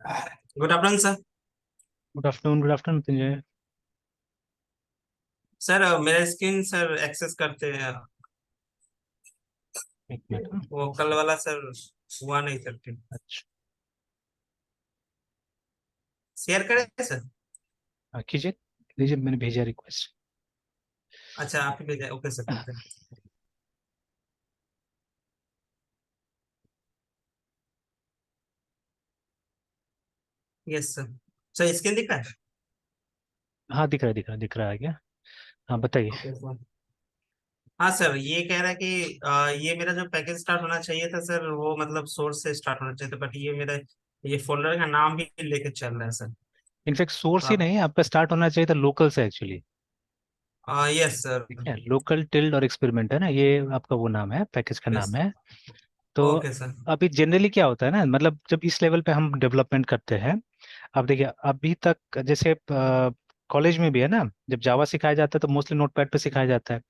Good afternoon sir. Good afternoon Sanjay. Sir मेरा screen sir access करते हैं। एक मिनट, हाँ। वो कल वाला सर हुआ नहीं सर, ठीक। अच्छा। शेयर करें सर। कीजिए लीजिए, मैंने भेजा रिक्वेस्ट। अच्छा, आप ही भेजा, ओके सर, ठीक है। Yes sir. सर स्क्रीन दिख रहा है? हाँ, दिख रहा है क्या? हाँ, बताइए। Okay sir. हाँ सर, ये कह रहा है कि ये मेरा जो पैकेज स्टार्ट होना चाहिए था सर, वो मतलब सोर्स से स्टार्ट होना चाहिए था, बट ये मेरा ये फोल्डर का नाम भी लेके चल रहा है सर। इनफैक्ट सोर्स ही आप। नहीं, आपका स्टार्ट होना चाहिए था लोकल से एक्चुअली। Yes sir. ठीक है, लोकल टिल्ड और एक्सपेरिमेंट है ना, ये आपका वो नाम है, पैकेज का नाम यस। है। तो ओके सर। अभी जनरली क्या होता है ना, मतलब जब इस लेवल पे हम डेवलपमेंट करते हैं। अब देखिए, अभी तक जैसे कॉलेज में भी है ना, जब जावा सिखाया जाता है तो मोस्टली नोटपैड पे सिखाया जाता है,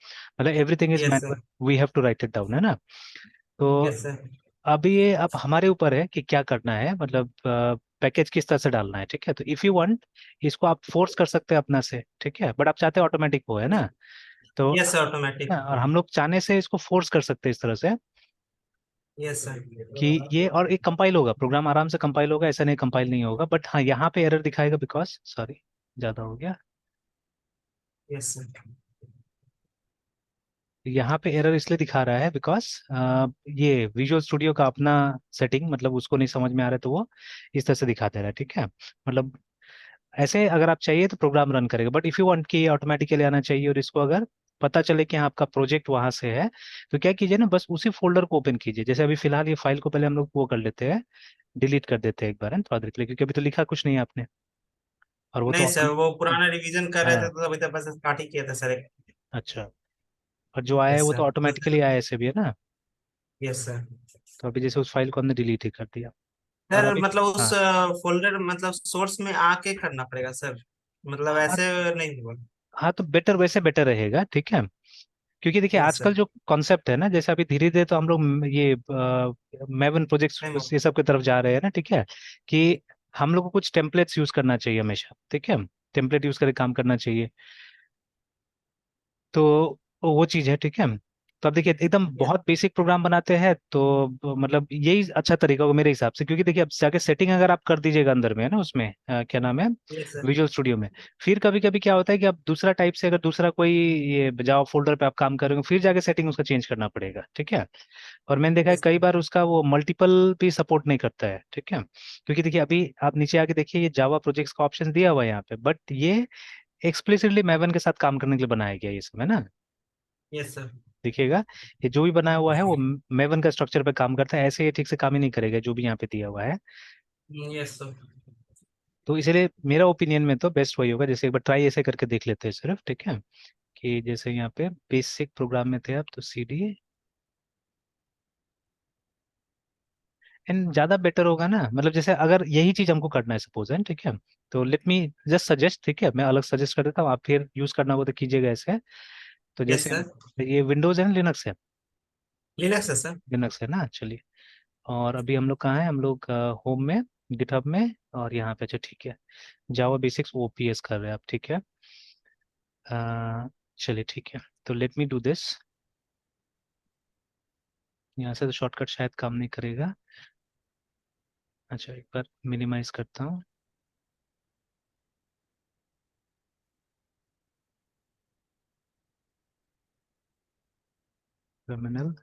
मतलब everything is yes manual. Sir. We have to write it down, है ना। तो यस सर। अभी ये अब हमारे ऊपर है कि क्या करना है, मतलब पैकेज किस तरह से डालना है। ठीक है, तो इफ यू वांट, इसको आप फोर्स कर सकते हैं अपना से, ठीक है, बट आप चाहते हैं ऑटोमेटिक हो, है ना। तो यस सर, ऑटोमेटिक। और हम लोग चाहने से इसको फोर्स कर सकते हैं इस तरह से यस सर। कि ये, और एक कंपाइल होगा, प्रोग्राम आराम से कंपाइल होगा, ऐसा नहीं कंपाइल नहीं होगा, बट हाँ यहाँ पे एरर दिखाएगा बिकॉज, सॉरी, ज्यादा हो गया। Yes sir. यहाँ पे एरर इसलिए दिखा रहा है बिकॉज ये विजुअल स्टूडियो का अपना सेटिंग, मतलब उसको नहीं समझ में आ रहा है, तो वो इस तरह से दिखा दे रहा है। ठीक है, मतलब ऐसे अगर आप चाहिए तो प्रोग्राम रन करेगा, बट इफ़ यू वांट कि ये ऑटोमेटिकली आना चाहिए, और इसको अगर पता चले कि हाँ आपका प्रोजेक्ट वहां से है, तो क्या कीजिए ना, बस उसी फोल्डर को ओपन कीजिए। जैसे अभी फिलहाल ये फाइल को पहले हम लोग वो कर लेते हैं, डिलीट कर देते हैं एक बार, है ना, थोड़ा देर के लिए, क्योंकि अभी तो लिखा कुछ नहीं है आपने, और वो तो नहीं सर, वो हाँ। पुराना रिवीजन कर रहे थे हाँ, तो अभी तक बस स्टार्ट ही किया था सर। अच्छा। और जो आया है यस वो तो सर। ऑटोमेटिकली आया ऐसे भी, है ना। Yes sir. तो अभी जैसे उस फाइल को हमने डिलीट ही कर दिया, और सर अभी मतलब उस हाँ। फोल्डर मतलब सोर्स में आके करना पड़ेगा सर, मतलब हाँ, ऐसे नहीं होगा। हाँ, तो बेटर, वैसे बेटर रहेगा, ठीक है। क्योंकि देखिए यस आजकल सर। जो कॉन्सेप्ट है ना, जैसे अभी धीरे धीरे तो हम लोग ये मैवन नहीं प्रोजेक्ट्स ये सब की तरफ जा रहे हैं ना, ठीक है। कि हम लोग को कुछ टेम्पलेट्स यूज करना चाहिए हमेशा, ठीक है। टेम्पलेट यूज करके काम करना चाहिए। तो वो चीज़ है, ठीक है। तो अब देखिए, एकदम यस। बहुत बेसिक प्रोग्राम बनाते हैं तो मतलब यही अच्छा तरीका होगा मेरे हिसाब से, क्योंकि देखिए अब जाके सेटिंग अगर आप कर दीजिएगा अंदर में, है ना, उसमें क्या नाम है, यस सर। विजुअल स्टूडियो में, फिर कभी कभी क्या होता है कि आप दूसरा टाइप से, अगर दूसरा कोई ये जावा फोल्डर पे आप काम करेंगे, फिर जाके सेटिंग उसका चेंज करना पड़ेगा, ठीक है। और मैंने देखा है यस कई बार उसका वो मल्टीपल भी सपोर्ट नहीं करता है, ठीक है। क्योंकि देखिए अभी आप नीचे आके देखिए, ये जावा प्रोजेक्ट्स का ऑप्शन दिया हुआ है यहाँ पे, बट ये एक्सप्लिसिटली मैवन के साथ काम करने के लिए बनाया गया है ये सब, है ना। Yes sir. देखिएगा, ये जो भी बनाया हुआ है वो मैवन का स्ट्रक्चर पे काम करता है, ऐसे ये ठीक से काम ही नहीं करेगा जो भी यहाँ पे दिया हुआ है। Yes sir. तो इसलिए मेरा ओपिनियन में तो बेस्ट वही होगा, जैसे एक बार ट्राई ऐसे करके देख लेते हैं सिर्फ, ठीक है। कि जैसे यहाँ पे बेसिक प्रोग्राम में थे आप, तो सी डी एंड ज़्यादा बेटर होगा ना, मतलब जैसे अगर यही चीज़ हमको करना है सपोज, है ठीक है। तो लेट मी जस्ट सजेस्ट, ठीक है, मैं अलग सजेस्ट कर देता हूँ, आप फिर यूज़ करना हो तो कीजिएगा ऐसे। तो यस जैसे सर। ये विंडोज़ है ना, लिनक्स है। लिनक्स है सर। लिनक्स है ना, चलिए। और अभी हम लोग कहाँ हैं, हम लोग होम में, गिटहब में, और यहाँ पे, अच्छा ठीक है, जावा बेसिक्स ओपीएस कर रहे हैं आप, ठीक है। चलिए ठीक है, तो लेट मी डू दिस। यहाँ से तो शॉर्टकट शायद काम नहीं करेगा। अच्छा, एक बार मिनिमाइज करता हूँ। टर्मिनल।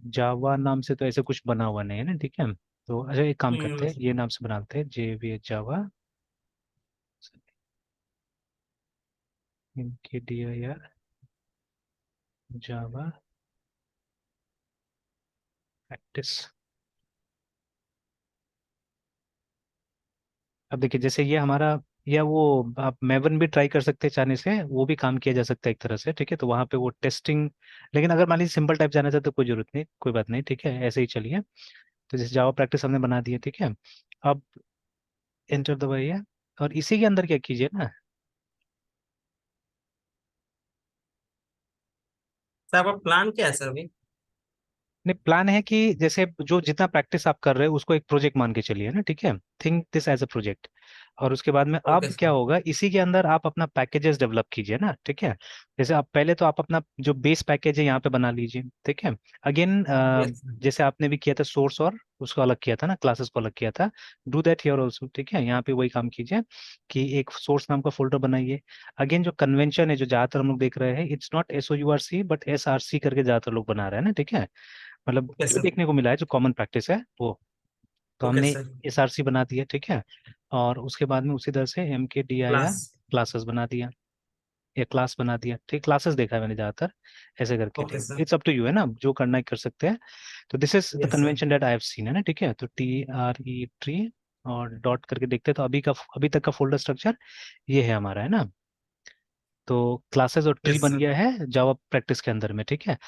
जावा नाम से तो ऐसे कुछ बना हुआ नहीं है ना, ठीक है। तो अच्छा, एक काम करते हैं, ये नाम से बनाते हैं, JVH जावा, MKDIR जावा प्रैक्टिस। अब देखिए, जैसे ये हमारा या वो आप मैवन भी ट्राई कर सकते हैं चाहने से, वो भी काम किया जा सकता है एक तरह से, ठीक है। तो वहाँ पे वो टेस्टिंग, लेकिन अगर मान लीजिए सिंपल टाइप जाना चाहते तो कोई जरूरत नहीं, कोई बात नहीं, ठीक है, ऐसे ही चलिए। तो जैसे जावा प्रैक्टिस हमने बना दी है, ठीक है। अब एंटर दबाइए, और इसी के अंदर क्या कीजिए ना, सर आपका प्लान क्या है सर अभी? नहीं, प्लान है कि जैसे जो जितना प्रैक्टिस आप कर रहे हो उसको एक प्रोजेक्ट मान के चलिए ना, ठीक है। Think this as a project. और उसके बाद में ओके अब क्या सर। होगा, इसी के अंदर आप अपना पैकेजेस डेवलप कीजिए ना, ठीक है। जैसे आप पहले तो आप अपना जो बेस पैकेज है यहाँ पे बना लीजिए, ठीक है। Again yes sir. जैसे आपने भी किया था सोर्स, और उसको अलग किया था ना, क्लासेस को अलग किया था, डू दैट हियर ऑल्सो, ठीक है। यहाँ पे वही काम कीजिए कि एक सोर्स नाम का फोल्डर बनाइए। अगेन जो कन्वेंशन है जो ज्यादातर हम लोग देख रहे हैं, it's not SOURC but SRC करके ज्यादातर लोग बना रहे हैं ना, ठीक है। मतलब ओके ये सर। देखने को मिला है जो कॉमन प्रैक्टिस है वो। तो ओके हमने सर। SRC बना दिया, ठीक है। और उसके बाद में उसी तरह से MKDIR क्लास। क्लासेस बना दिया, या क्लास बना दिया, ठीक। क्लासेस देखा है मैंने ज्यादातर ऐसे करके, ओके ठीक। Sir. It's up to you है ना, जो करना है कर सकते हैं। तो this is the yes sir. Convention that I have seen, है ना, ठीक है। तो TRE ट्री और डॉट करके देखते हैं, तो अभी तक का फोल्डर स्ट्रक्चर ये है हमारा, है ना। तो क्लासेस और ट्री यस बन सर। गया है जावा प्रैक्टिस के अंदर में, ठीक है।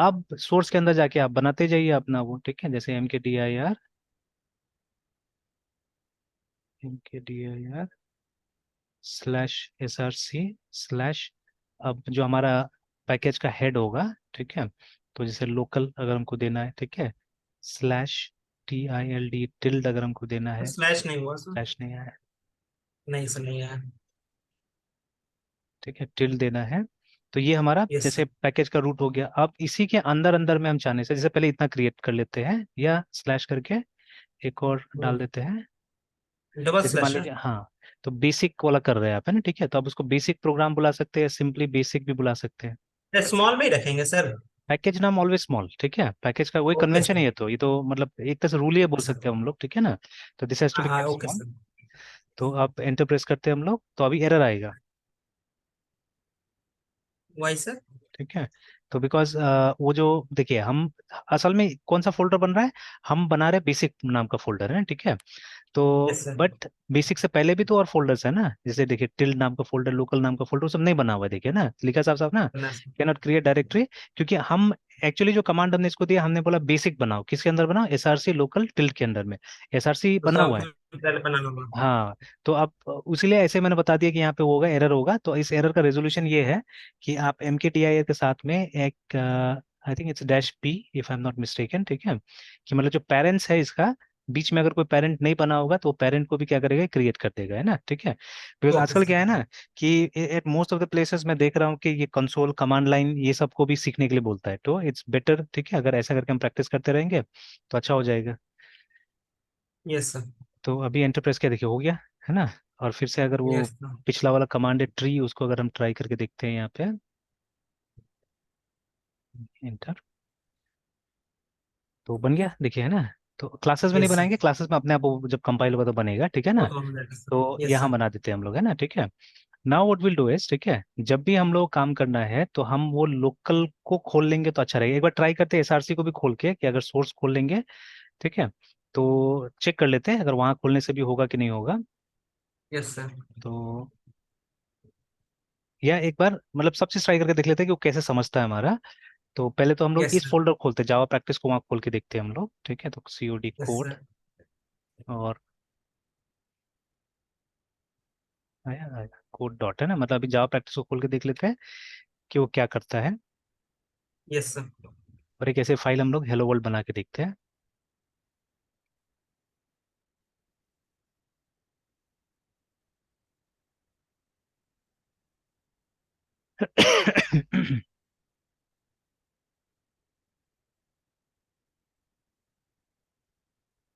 अब सोर्स के अंदर जाके आप बनाते जाइए अपना वो, ठीक है, जैसे MKDIR/SRC/, अब जो हमारा पैकेज का हेड होगा, ठीक है। तो जैसे लोकल अगर हमको देना है, ठीक है, /TILD टिल्ड अगर हमको देना है, स्लैश नहीं हुआ सर? स्लैश नहीं है, नहीं सर, नहीं है। ठीक है, टिल्ड देना है। तो ये हमारा यस जैसे सर। पैकेज का रूट हो गया। अब इसी के अंदर अंदर में हम चाहने से, जैसे पहले इतना क्रिएट कर लेते हैं, या स्लैश करके एक और डाल देते हैं। डबल जैसे मान स्लैश है। लीजिए, हाँ, तो बेसिक वाला कर रहे हैं आप, है ना, ठीक है। तो आप उसको बेसिक प्रोग्राम बुला सकते हैं, सिंपली बेसिक भी बुला सकते हैं। स्मॉल में ही रखेंगे सर? पैकेज नाम ऑलवेज स्मॉल, ठीक है, पैकेज का वही ओके कन्वेंशन है, सर। ये तो मतलब एक तरह से रूल ही बोल ओके सर। सकते हैं हम लोग, ठीक है ना। तो दिस हैज टू हाँ बी हाँ, केप्ट ओके स्मॉल। सर। तो आप एंटर प्रेस करते हैं हम लोग, तो अभी एरर आएगा, वाई सर? ठीक है। तो बिकॉज वो जो देखिए, हम असल में कौन सा फोल्डर बन रहा है, हम बना रहे हैं बेसिक नाम का फोल्डर, है, ठीक है। तो यस सर। बट बेसिक से पहले भी तो और फोल्डर्स है ना, जैसे देखिए टिल्ड नाम का फोल्डर, लोकल नाम का फोल्डर, वो सब नहीं बना हुआ है, देखिए ना, लिखा साफ साफ ना, बना sir. Can not create directory. क्योंकि हम एक्चुअली जो कमांड हमने इसको दिया, हमने बोला बेसिक बनाओ, किसके अंदर बनाओ, SRC लोकल टिल्ड के अंदर में, SRC बना उसका हुआ है। पहले बनाना होगा। हाँ, तो आप उसीलिए ऐसे मैंने बता दिया कि यहाँ पे वो होगा, एरर होगा। तो इस एरर का रेजोल्यूशन ये है कि आप MKDIR के साथ में एक, I think it's -P if I am not mistaken, ठीक है, कि मतलब जो पेरेंट्स है इसका, बीच में अगर कोई पेरेंट नहीं बना होगा तो वो पेरेंट को भी क्या करेगा, क्रिएट कर देगा, है ना, ठीक है। बिकॉज ओके आजकल क्या सर। है ना कि at most of the places मैं देख रहा हूँ कि ये कंसोल कमांड लाइन ये सबको भी सीखने के लिए बोलता है, तो इट्स बेटर, ठीक है, अगर ऐसा करके हम प्रैक्टिस करते रहेंगे तो अच्छा हो जाएगा। Yes sir. तो अभी एंटरप्रेस क्या देखिए हो गया, है ना। और फिर से अगर वो यस सर। पिछला वाला कमांड है ट्री, उसको अगर हम ट्राई करके देखते हैं यहाँ पे, एंटर, तो बन गया, देखिए, है ना। तो क्लासेस में नहीं यस सर। बनाएंगे, क्लासेस में अपने आप वो जब कंपाइल होगा तो बनेगा, ठीक है वो ना। तो हम देख सर। तो यस यहाँ सर। बना देते हैं हम लोग, है ना, ठीक है। Now what will do is, ठीक है, जब भी हम लोग काम करना है तो हम वो लोकल को खोल लेंगे तो अच्छा रहेगा। एक बार ट्राई करते हैं SRC को भी खोल के, कि अगर सोर्स खोल लेंगे, ठीक है, तो चेक कर लेते हैं अगर वहां खोलने से भी होगा कि नहीं होगा। Yes sir. तो या एक बार मतलब सब चीज ट्राई करके देख लेते हैं कि वो कैसे समझता है हमारा। तो पहले तो हम लोग यस इस सर। फोल्डर खोलते हैं, जावा प्रैक्टिस को वहाँ खोल के देखते हैं हम लोग, ठीक है। तो COD यस कोड, सर। और आया आया कोड डॉट, है ना, मतलब अभी जावा प्रैक्टिस को खोल के देख लेते हैं कि वो क्या करता है। Yes sir. और एक ऐसे फाइल हम लोग हेलो वर्ल्ड बना के देखते हैं।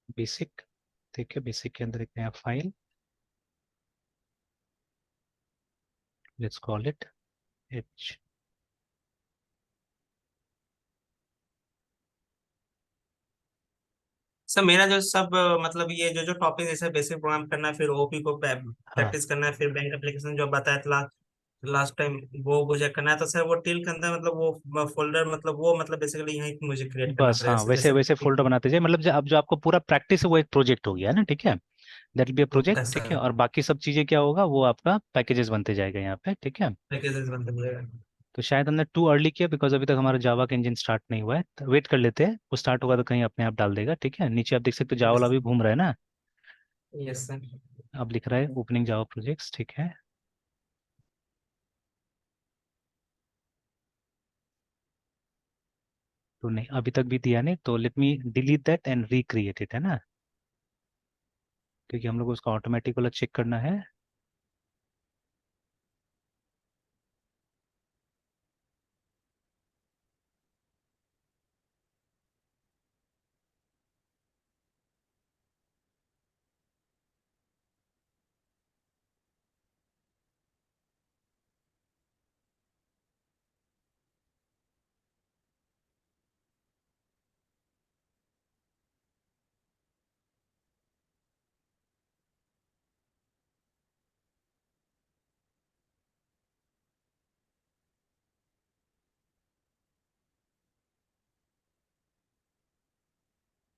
बेसिक, ठीक है, बेसिक के अंदर एक नया file, let's call it H। Sir मेरा जो सब मतलब ये जो जो टॉपिक जैसे बेसिक प्रोग्राम करना है, फिर ओपी को हाँ प्रैक्टिस करना है, फिर बैंक एप्लीकेशन जो बताया था, लास्ट टाइम वो प्रोजेक्ट करना है, तो सर वो टिल के अंदर मतलब वो फोल्डर मतलब वो मतलब बेसिकली यहीं पे मुझे क्रिएट करना बस पड़ेगा, हाँ, जैसे वैसे जैसे वैसे फोल्डर बनाते जाइए, मतलब अब जो आपको पूरा प्रैक्टिस है वो एक प्रोजेक्ट हो गया है ना, ठीक है। That will be a project, okay ठीक सर। है, और बाकी सब चीजें क्या होगा, वो आपका पैकेजेस बनते जाएगा यहाँ पे, ठीक है। पैकेजेस बनते जाएगा। तो शायद हमने टू अर्ली किया बिकॉज अभी तक हमारा जावा का इंजन स्टार्ट नहीं हुआ है, तो वेट कर लेते हैं, वो स्टार्ट होगा तो कहीं अपने आप डाल देगा, ठीक है। नीचे आप देख सकते हो जावा वाला यस। भी घूम रहा है ना। Yes sir. अब लिख रहा है ओपनिंग जावा प्रोजेक्ट्स, ठीक है। तो नहीं, अभी तक भी दिया नहीं, तो let me delete that and recreate it, है ना, क्योंकि हम लोग को उसका ऑटोमेटिक वाला चेक करना है।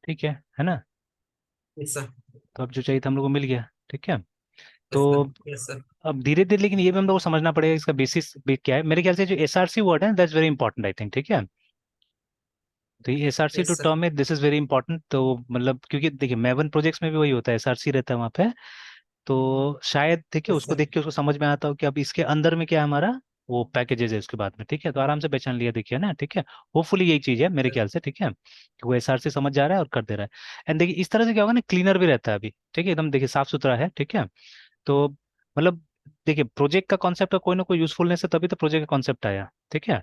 ठीक है ना। Yes sir. तो अब जो चाहिए था हम लोग को मिल गया, ठीक है। तो यस सर। Yes sir. अब धीरे धीरे, लेकिन ये भी हम लोग को समझना पड़ेगा इसका बेसिस भी क्या है। मेरे ख्याल से जो एसआरसी वर्ड है that's very important I think, ठीक है। तो ये SRC to yes sir. Term में दिस इज वेरी इंपॉर्टेंट, तो मतलब क्योंकि देखिए मैवन प्रोजेक्ट्स में भी वही होता है, एसआरसी रहता है वहाँ पे। तो शायद देखिए यस उसको सर। देख के उसको समझ में आता हो कि अब इसके अंदर में क्या है हमारा, वो पैकेजेस है उसके बाद में, ठीक है। तो आराम से पहचान लिया देखिए ना, ठीक है। होपफुली यही चीज है मेरे ख्याल से, ठीक है, कि वो एसआरसी समझ जा रहा है और कर दे रहा है। एंड देखिए इस तरह से क्या होगा ना, क्लीनर भी रहता है अभी, ठीक है, एकदम देखिए साफ सुथरा है, ठीक है। तो मतलब देखिए प्रोजेक्ट का कॉन्सेप्ट का कोई ना कोई यूजफुलनेस है, तभी तो प्रोजेक्ट का कॉन्सेप्ट आया, ठीक है।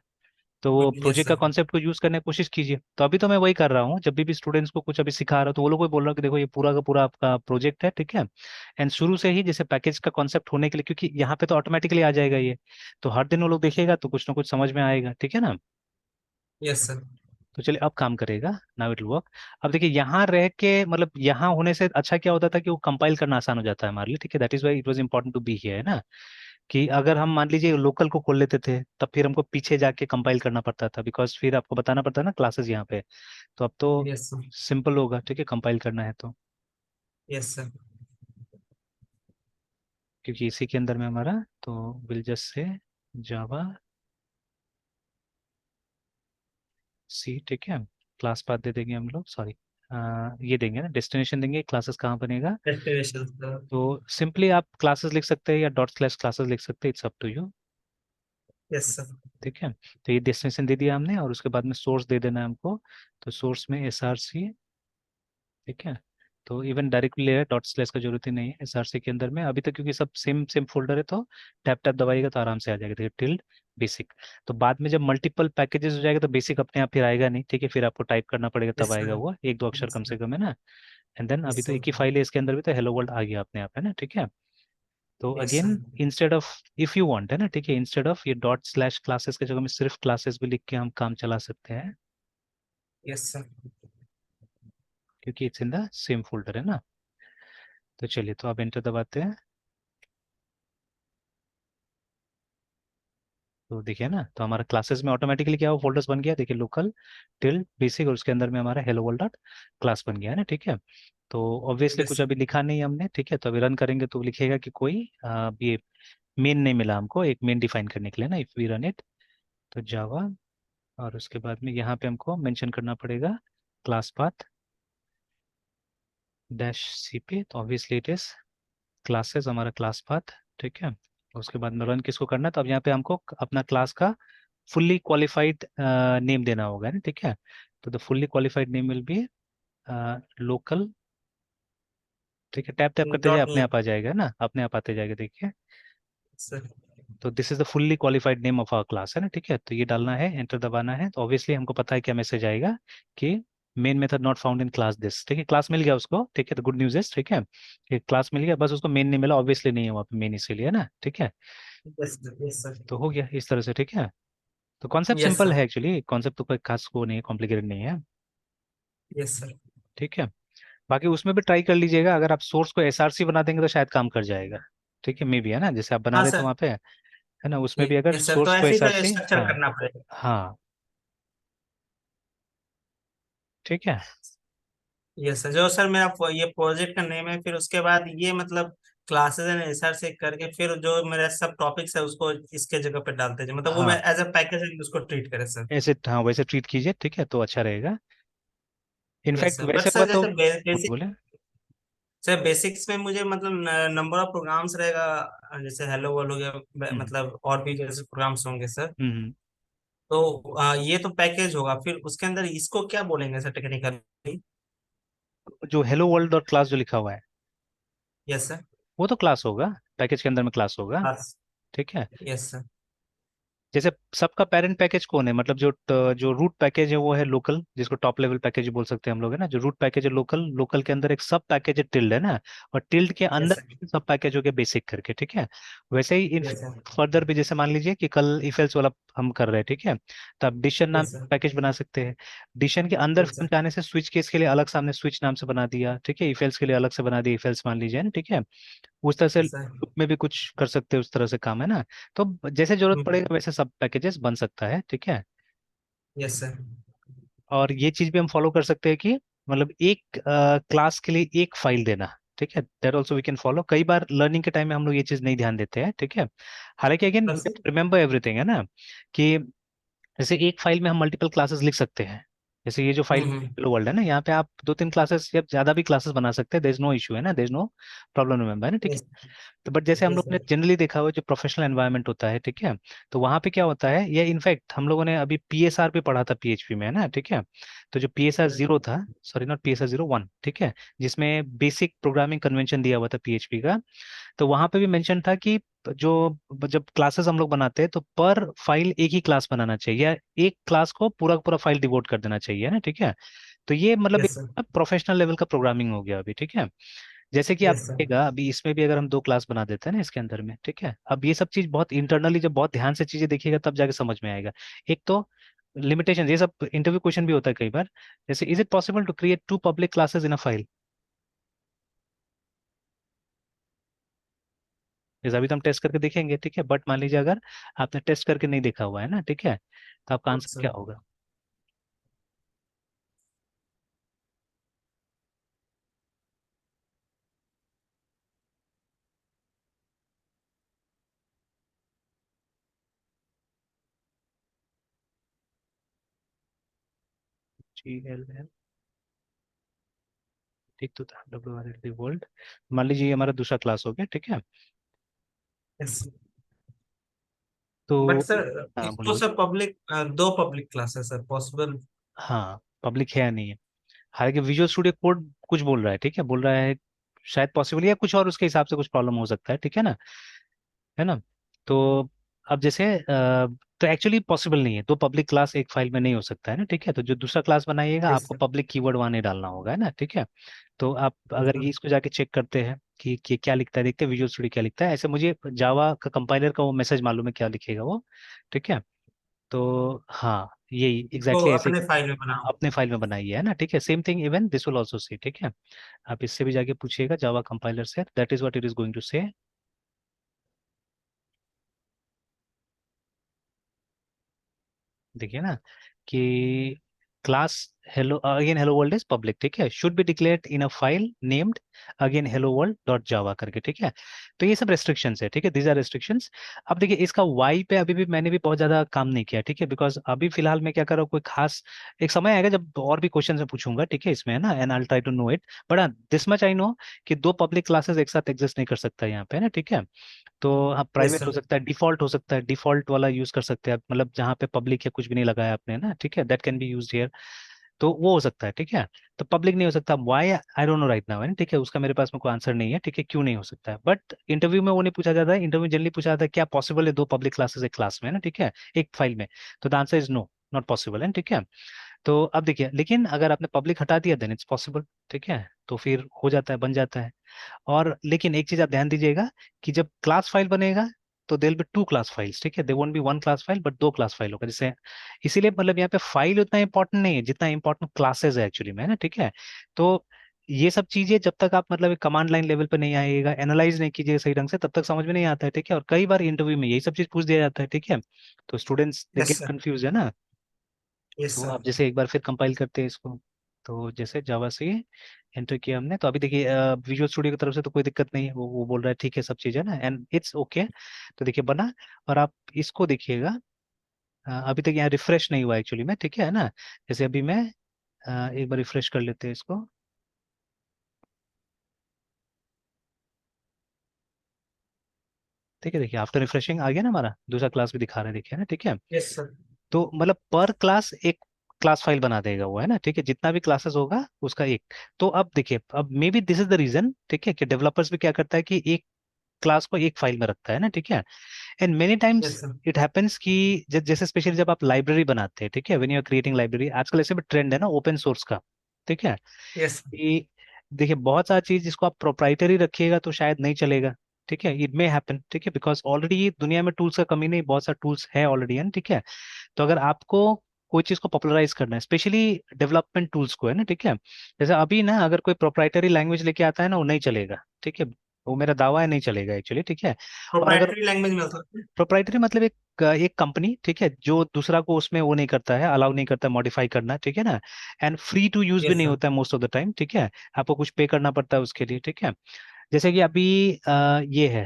तो वो यस प्रोजेक्ट का सर। कॉन्सेप्ट को यूज करने की कोशिश कीजिए। तो अभी तो मैं वही कर रहा हूँ, जब भी स्टूडेंट्स को कुछ अभी सिखा रहा हूँ तो वो लोग को बोल रहा हूँ कि देखो ये पूरा का पूरा आपका प्रोजेक्ट है, ठीक है। एंड शुरू से ही जैसे पैकेज का कॉन्सेप्ट होने के लिए, क्योंकि यहाँ पे तो ऑटोमेटिकली आ जाएगा ये, तो हर दिन वो लोग देखेगा तो कुछ ना कुछ समझ में आएगा, ठीक है ना। Yes sir. तो चलिए अब काम करेगा, नाउ इट विल वर्क। अब देखिए यहाँ रह के मतलब यहाँ होने से अच्छा क्या होता था कि वो कंपाइल करना आसान हो जाता है हमारे लिए, ठीक है। That is why it was important to be here, है ना। कि अगर हम मान लीजिए लोकल को खोल लेते थे तब फिर हमको पीछे जाके कंपाइल करना पड़ता था, बिकॉज फिर आपको बताना पड़ता है ना क्लासेस यहाँ पे। तो अब तो यस सर। सिंपल होगा, ठीक है, कंपाइल करना है तो, यस सर। क्योंकि इसी के अंदर में हमारा, तो विल जस्ट से जावा सी, ठीक है। क्लास पाथ दे देंगे हम लोग, सॉरी, ये देंगे ना, डेस्टिनेशन देंगे, क्लासेस कहाँ बनेगा। Destination sir. तो सिंपली आप क्लासेस लिख सकते हैं या डॉट स्लैश क्लासेस लिख सकते हैं, it's up to you, yes sir. ठीक है। तो ये डेस्टिनेशन दे दिया हमने, और उसके बाद में सोर्स दे देना है हमको। तो सोर्स में एस आर सी, ठीक है। तो इवन डायरेक्टली ले डॉट स्लैश का जरूरत ही नहीं है एसआरसी के अंदर में अभी तक, क्योंकि सब सेम सेम फोल्डर है। तो टैप टैप दबाइएगा तो आराम से आ जाएगा, देखिए टिल्ड बेसिक। तो बाद में जब मल्टीपल पैकेजेस हो जाएगा तो बेसिक अपने आप फिर आएगा नहीं, ठीक है, फिर आपको टाइप करना पड़ेगा तब यस आएगा सर। वो, एक दो अक्षर यस कम से सर। कम, है ना। एंड देन अभी यस तो सर। एक ही फाइल है इसके अंदर भी, तो हेलो वर्ल्ड आ गया अपने आप, है ना, ठीक है। तो yes sir. Again instead of, if you want, है ना, ठीक है, इंस्टेड ऑफ ये डॉट स्लैश क्लासेस के जगह में सिर्फ क्लासेस भी लिख के हम काम चला सकते हैं, यस सर। क्योंकि it's in the same folder, है ना। तो चलिए, तो अब एंटर दबाते हैं। तो देखिए ना, तो हमारा क्लासेस में ऑटोमेटिकली क्या वो फोल्डर्स बन गया, देखिए लोकल टिल बेसिक, और उसके अंदर में हमारा हेलो वर्ल्ड डॉट क्लास बन गया है ना, ठीक है। तो ऑब्वियसली यस कुछ सर। अभी लिखा नहीं हमने, ठीक है। तो अभी रन करेंगे तो लिखेगा कि कोई ये मेन नहीं मिला हमको, एक मेन डिफाइन करने के लिए ना, इफ वी रन इट। तो जावा, और उसके बाद में यहाँ पे हमको मेंशन करना पड़ेगा क्लास पाथ डैश सी पे, तो ऑब्वियसली इट इज क्लासेस, हमारा क्लास पाथ, ठीक है। उसके बाद में रन किसको करना है, तो अब यहाँ पे हमको अपना क्लास का फुल्ली क्वालिफाइड नेम देना होगा, है ना, ठीक है। तो the fully qualified name will be local, ठीक है। टैप टैप करते जाए डॉट अपने नेम आप आ जाएगा ना, अपने आप आते जाएगा, देखिए। सर। तो this is the fully qualified name of our class, है ना, ठीक है। तो ये डालना है, एंटर दबाना है, तो ऑब्वियसली हमको पता है क्या मैसेज आएगा कि main method not found in class this, ठीक है। क्लास मिल गया उसको, ठीक है, तो गुड न्यूज है, ठीक है, कि क्लास मिल गया, बस उसको मेन नहीं मिला, ऑब्वियसली नहीं है वहाँ पे मेन, इसीलिए, है ना, ठीक है। Yes sir. Yes sir. तो हो गया इस तरह से, ठीक है। तो कॉन्सेप्ट यस सिंपल सर। है एक्चुअली, कॉन्सेप्ट तो कोई खास वो नहीं है, कॉम्प्लिकेटेड नहीं है, यस सर। ठीक है। बाकी उसमें भी ट्राई कर लीजिएगा, अगर आप सोर्स को एसआरसी बना देंगे तो शायद काम कर जाएगा, ठीक है, मे बी, है ना, जैसे आप बना हाँ रहे थे सर। वहाँ पे। है ना, उसमें भी अगर ये सर, तो सोर्स को ऐसे ही हिसाब तो से। स्ट्रक्चर हाँ। करना पड़ेगा। हाँ। ठीक है। ये सर, जो सर मेरा ये प्रोजेक्ट का नेम है, फिर उसके बाद ये मतलब क्लासेस एंड एसआर से करके फिर जो मेरा सब टॉपिक्स है उसको इसके जगह पे डालते हैं, मतलब वो मैं हाँ, एज अ पैकेज उसको ट्रीट करे सर। ऐसे, हाँ वैसे ट्रीट कीजिए, ठीक है, तो अच्छा रहेगा। यस इनफैक्ट सर, बट वैसे होगा सर तो जैसे बेसिक, बोले। सर बेसिक्स में मुझे मतलब नंबर ऑफ प्रोग्राम्स रहेगा, जैसे हेलो वर्ल्ड हो गया, हम्म। मतलब और भी जैसे प्रोग्राम्स होंगे सर। हम्म। तो ये तो पैकेज होगा, फिर उसके अंदर इसको क्या बोलेंगे सर टेक्निकली? जो हेलो वर्ल्ड और क्लास जो लिखा हुआ है, यस सर। वो तो क्लास होगा, पैकेज के अंदर में क्लास होगा। बस। ठीक है। Yes sir. जैसे सबका पेरेंट पैकेज कौन है, मतलब जो रूट पैकेज है वो है लोकल, जिसको टॉप लेवल पैकेज बोल सकते हैं हम लोग, है ना। जो रूट पैकेज है लोकल, लोकल के अंदर एक सब पैकेज है टिल्ड, है ना। और टिल्ड के यस अंदर सर। सब पैकेज हो गया बेसिक करके, ठीक है। वैसे ही इन यस सर। फर्दर भी, जैसे मान लीजिए कि कल इफ एल्स वाला हम कर रहे हैं, ठीक है, तो आप डिशन नाम यस सर। पैकेज बना सकते हैं। डिशन के अंदर यस फिर हम सर। चाहने से स्विच केस के लिए अलग सामने स्विच नाम से बना दिया, ठीक है, इफ एल्स के लिए अलग से बना दिया, इफ एल्स मान लीजिए ना, ठीक है। उस तरह से यस सर। loop में भी कुछ कर सकते हैं, उस तरह से काम, है ना। तो जैसे जरूरत हम्म। पड़ेगा वैसे सब पैकेजेस बन सकता है, ठीक है। Yes sir. और ये चीज भी हम फॉलो कर सकते हैं कि मतलब एक क्लास के लिए एक फाइल देना, ठीक है, that also we can follow. कई बार लर्निंग के टाइम में हम लोग ये चीज नहीं ध्यान देते हैं, ठीक है। हालांकि अगेन बस। रिमेंबर एवरीथिंग, है ना, कि जैसे एक फाइल में हम मल्टीपल क्लासेस लिख सकते हैं। जैसे ये जो फाइल हम्म। हेलो वर्ल्ड है ना, यहाँ पे आप दो तीन क्लासेस या ज्यादा भी क्लासेस बना सकते हैं, देयर इज नो इशू, है ना, there is no problem, remember, है ना, ठीक है। यस। तो बट जैसे हम यस लोग ने सर। जनरली देखा हुआ है, जो प्रोफेशनल एनवायरनमेंट होता है, ठीक है, तो वहाँ पे क्या होता है, या इनफैक्ट हम लोगों ने अभी पीएसआर पे पढ़ा था पीएचपी में, है ना, ठीक है। तो जो पीएसआर जीरो था, sorry not PSR zero one, ठीक है, जिसमें बेसिक प्रोग्रामिंग कन्वेंशन दिया हुआ था पीएचपी का, तो वहाँ पे भी मेंशन था कि जो जब क्लासेस हम लोग बनाते हैं तो पर फाइल एक ही क्लास बनाना चाहिए, या एक क्लास को पूरा पूरा फाइल डिवोट कर देना चाहिए, है ना, ठीक है। तो ये मतलब यस सर। प्रोफेशनल लेवल का प्रोग्रामिंग हो गया अभी, ठीक है। जैसे कि आप यस सर। देखिएगा अभी इसमें भी अगर हम दो क्लास बना देते हैं ना इसके अंदर में, ठीक है, अब ये सब चीज बहुत इंटरनली जब बहुत ध्यान से चीजें देखिएगा तब जाके समझ में आएगा। एक तो लिमिटेशन, ये सब इंटरव्यू क्वेश्चन भी होता है कई बार, जैसे is it possible to create two public classes in a file. जैसे अभी तो हम टेस्ट करके देखेंगे, ठीक है, बट मान लीजिए अगर आपने टेस्ट करके नहीं देखा हुआ है ना, ठीक है, तो आपका आंसर सर। क्या होगा। GLL, ठीक तो था, WRLD वर्ल्ड। मान लीजिए ये हमारा दूसरा क्लास हो गया, ठीक है। यस। तो बट सर हाँ इसको बोलिए। सर पब्लिक, दो पब्लिक क्लासेस सर पॉसिबल? हाँ, पब्लिक है या नहीं है। हालांकि विजुअल स्टूडियो कोड कुछ बोल रहा है, ठीक है, बोल रहा है शायद पॉसिबल, या कुछ और उसके हिसाब से कुछ प्रॉब्लम हो सकता है, ठीक है ना, है ना। तो अब जैसे तो एक्चुअली पॉसिबल नहीं है, दो पब्लिक क्लास एक फाइल में नहीं हो सकता है ना, ठीक है। तो जो दूसरा क्लास बनाइएगा यस आपको सर। पब्लिक कीवर्ड वहाँ नहीं डालना होगा, है ना, ठीक है। तो आप यस अगर सर। ये इसको जाके चेक करते हैं कि क्या लिखता है, देखते हैं विजुअल स्टूडियो क्या लिखता है। ऐसे मुझे जावा का कंपाइलर का वो मैसेज मालूम है क्या लिखेगा वो, ठीक है। तो हाँ, यही इसको एग्जैक्टली ऐसे अपने फाइल में बनाओ। अपने फाइल में बनाइए, है ना, ठीक है। Same thing even this will also see, ठीक है। आप इससे भी जाके पूछिएगा जावा कंपाइलर से, that is what it is going to say. देखिए ना कि class hello again hello world is public, ठीक है, should be declared in a file named again hello world dot Java करके, ठीक है। तो ये सब रेस्ट्रिक्शंस है, ठीक है, दीज आर रेस्ट्रिक्शंस। अब देखिए इसका वाई पे अभी भी मैंने भी बहुत ज्यादा काम नहीं किया, ठीक है, बिकॉज अभी फिलहाल मैं क्या कर रहा हूँ, कोई खास एक समय आएगा जब और भी क्वेश्चन मैं पूछूंगा, ठीक है, इसमें, है ना, and I try to know it. But this much I know कि दो पब्लिक क्लासेस एक साथ एग्जिस्ट नहीं कर सकता यहाँ पे, है ना, ठीक है। तो हाँ, यस प्राइवेट हो सर। सकता है, डिफॉल्ट हो सकता है, डिफॉल्ट वाला यूज कर सकते हैं आप, मतलब जहाँ पे पब्लिक या कुछ भी नहीं लगाया आपने ना, ठीक है, that can be used here. तो वो हो सकता है, ठीक है। तो पब्लिक नहीं हो सकता, why I don't know right now, है, ठीक है, उसका मेरे पास में कोई आंसर नहीं है, ठीक है, क्यों नहीं हो सकता है। बट इंटरव्यू में वो नहीं पूछा जाता है, इंटरव्यू में जनरली पूछा जाता है क्या पॉसिबल है दो पब्लिक क्लासेस एक क्लास में, है ना, ठीक है, एक फाइल में। तो the answer is no, not possible, है, ठीक है। तो अब देखिए, लेकिन अगर आपने पब्लिक हटा दिया देन इट्स पॉसिबल, ठीक है, तो फिर हो जाता है, बन जाता है। और लेकिन एक चीज आप ध्यान दीजिएगा कि जब क्लास फाइल बनेगा तो there be two class files, ठीक है, they won't be one class file but दो क्लास फाइल होगा, जैसे इसीलिए मतलब यहाँ पे फाइल उतना इंपॉर्टेंट नहीं है जितना इंपॉर्टेंट क्लासेस है एक्चुअली में, है ना, ठीक है। तो ये सब चीजें जब तक आप मतलब कमांड लाइन लेवल पे नहीं आएगा, एनालाइज नहीं कीजिएगा सही ढंग से, तब तक समझ में नहीं आता है, ठीक है। और कई बार इंटरव्यू में यही सब चीज पूछ दिया जाता है, ठीक है। तो students they yes get sir. Confuse है ना। यस तो सर। आप जैसे एक बार फिर कंपाइल करते हैं इसको, तो जैसे जावा से एंटर किया हमने, तो अभी देखिए विजुअल स्टूडियो की तरफ से तो कोई दिक्कत नहीं है, वो बोल रहा है ठीक है सब चीज़ है ना, एंड इट्स ओके। तो देखिए बना। और आप इसको देखिएगा, अभी तक यहाँ रिफ्रेश नहीं हुआ एक्चुअली में, ठीक है ना। जैसे अभी मैं एक बार रिफ्रेश कर लेते हैं इसको। ठीक है, देखिए आफ्टर रिफ्रेशिंग आ गया ना, हमारा दूसरा क्लास भी दिखा रहा है, देखिए ना, ठीक है। Yes sir. तो मतलब पर क्लास एक क्लास फाइल बना देगा वो, है ना, ठीक है, जितना भी क्लासेस होगा उसका एक। तो अब देखिए, अब maybe this is the reason, ठीक है, कि डेवलपर्स भी क्या करता है कि एक क्लास को एक फाइल में रखता है ना, ठीक है। And many times yes sir. It happens कि जैसे स्पेशली जब आप लाइब्रेरी बनाते हैं, ठीक है, when you are creating library, आजकल ऐसे भी ट्रेंड है ना ओपन सोर्स का, ठीक है। यस। कि देखिए बहुत सारा चीज जिसको आप प्रोप्राइटरी रखिएगा तो शायद नहीं चलेगा, ठीक है, इट मे हैपन, ठीक है, बिकॉज ऑलरेडी दुनिया में टूल्स का कमी नहीं, बहुत सारे टूल्स है ऑलरेडी, है ना, ठीक है। तो अगर आपको कोई चीज को पॉपुलराइज करना है, स्पेशली डेवलपमेंट टूल्स को, है ना, ठीक है। जैसे अभी ना अगर कोई प्रोप्राइटरी लैंग्वेज लेके आता है ना, वो नहीं चलेगा, ठीक है। वो मेरा दावा है, नहीं चलेगा एक्चुअली, ठीक है। और अगर प्रोप्राइटरी लैंग्वेज में सर। प्रोप्राइटरी मतलब एक कंपनी, ठीक है, जो दूसरा को उसमें वो नहीं करता है, अलाउ नहीं करता मॉडिफाई करना, ठीक है ना। एंड फ्री टू यूज भी यस नहीं सर। होता है मोस्ट ऑफ द टाइम, ठीक है। आपको कुछ पे करना पड़ता है उसके लिए, ठीक है। जैसे कि अभी ये है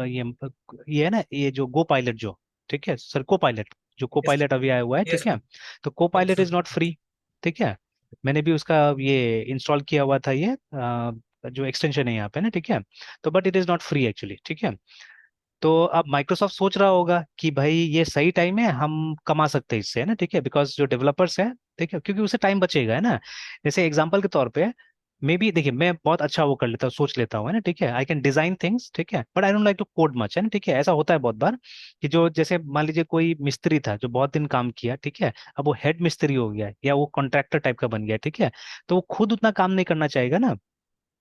ये है ना, ये जो गो पायलट जो, ठीक है सर, को पायलट, जो को यस। पायलट अभी आया हुआ है, यस ठीक है। सर। तो को yes pilot is sir. Not free, ठीक है। मैंने भी उसका ये इंस्टॉल किया हुआ था, ये जो एक्सटेंशन है यहाँ पे ना, ठीक है। तो but it is not free actually, ठीक है। तो अब माइक्रोसॉफ्ट सोच रहा होगा कि भाई ये सही टाइम है, हम कमा सकते हैं इससे, है ना, ठीक है, बिकॉज जो डेवलपर्स है, ठीक है, क्योंकि उसे टाइम बचेगा, है ना। जैसे एग्जांपल के तौर पे, मे बी देखिए मैं बहुत अच्छा वो कर लेता हूँ, सोच लेता हूँ, है ना, ठीक है, आई कैन डिजाइन थिंग्स, ठीक है, but I don't like to code much, है ना, ठीक है। ऐसा होता है बहुत बार कि जो जैसे मान लीजिए कोई मिस्त्री था जो बहुत दिन काम किया, ठीक है, अब वो हेड मिस्त्री हो गया या वो कॉन्ट्रैक्टर टाइप का बन गया, ठीक है। तो वो खुद उतना काम नहीं करना चाहेगा ना,